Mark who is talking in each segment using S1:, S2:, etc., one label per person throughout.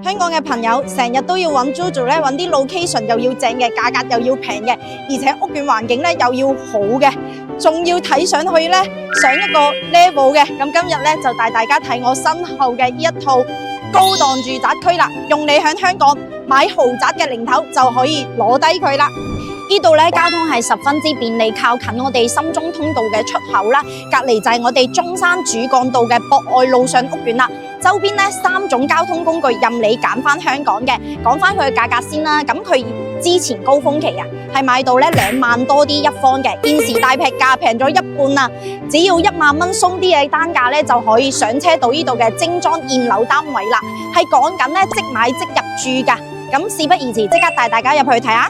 S1: 香港嘅朋友成日都要揾 Jojo 咧，揾啲 location 又要正嘅，價格又要平嘅，而且屋苑環境咧又要好嘅，仲要睇上去咧上一個 level 嘅。咁今日咧就帶大家睇我身後嘅呢一套高檔住宅區啦，用你喺香港買豪宅嘅零頭就可以攞低佢啦。呢度咧交通係十分之便利，靠近我哋深中通道嘅出口啦，隔離就係我哋中山主幹道嘅博愛路上屋苑啦。周邊咧3種交通工具任你揀翻香港嘅。講翻佢嘅價格先啦，咁佢之前高峰期啊係賣到咧2萬多啲一方嘅，現時大劈價平咗一半啦，只要1萬蚊鬆啲嘅單價咧就可以上車到呢度嘅精裝現樓單位啦，係講緊咧即買即入住㗎。咁事不宜遲，即刻帶大家入去睇下。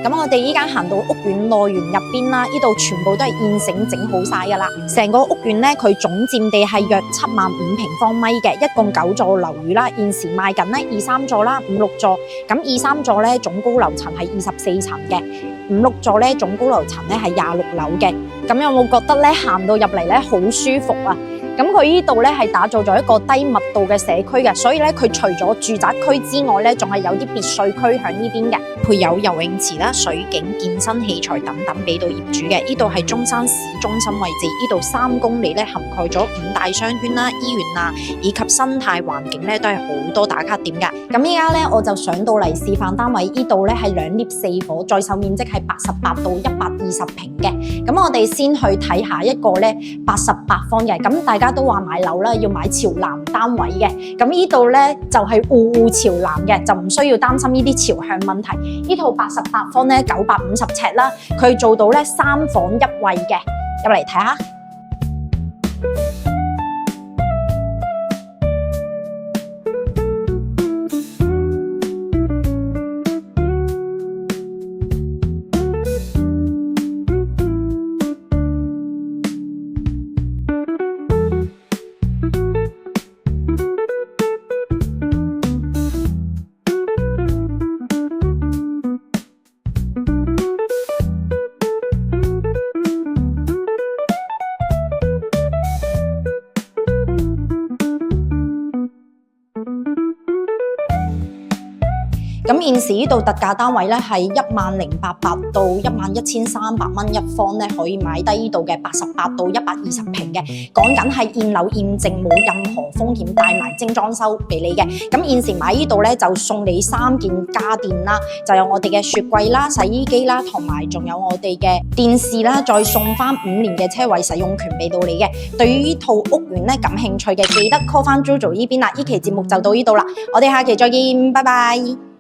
S1: 咁我哋依家行到屋苑內園入邊啦，呢度全部都係現成整好晒噶啦。成個屋苑咧，佢總佔地係約75000平方米嘅，一共9座樓宇啦。現時賣緊咧2、3座啦，5、6座。咁2、3座咧總高樓層係24層嘅，5、6座咧總高樓層咧係26樓嘅。咁有冇覺得咧行到入嚟咧好舒服啊？咁佢呢度咧係打造咗一個低密度嘅社區嘅，所以咧佢除咗住宅區之外咧，仲係有啲別墅區喺呢邊嘅，配有游泳池啦、水景、健身器材等等俾到業主嘅。呢度係中山市中心位置，呢度3公里咧涵蓋咗5大商圈啦、醫院啊，以及生態環境咧都係好多打卡點㗎。咁依家咧我就上到嚟示範單位，呢度咧係2 lift 4伙，在售面積係88到120平嘅。咁我哋先去睇下一個咧88方嘅，咁大家都話買樓啦，要買朝南單位嘅。咁呢度咧就係戶朝南嘅，就唔需要擔心呢啲朝向問題。呢套88方咧950尺啦，佢做到咧3房1衛嘅，入嚟睇下。咁現時呢度特價單位咧係10800到11300蚊一方咧，可以買低呢度嘅88到120平嘅，講緊係現樓現證，冇任何風險，帶埋精裝修俾你嘅。咁現時買呢度咧就送你3件家電啦，就有我哋嘅雪櫃啦、洗衣機啦，同埋仲有我哋嘅電視啦，再送翻5年嘅車位使用權俾到你嘅。對於呢套屋苑咧感興趣嘅，記得 call 翻 Jojo 呢邊啦。呢期節目就到呢度啦，我哋下期再見，拜拜。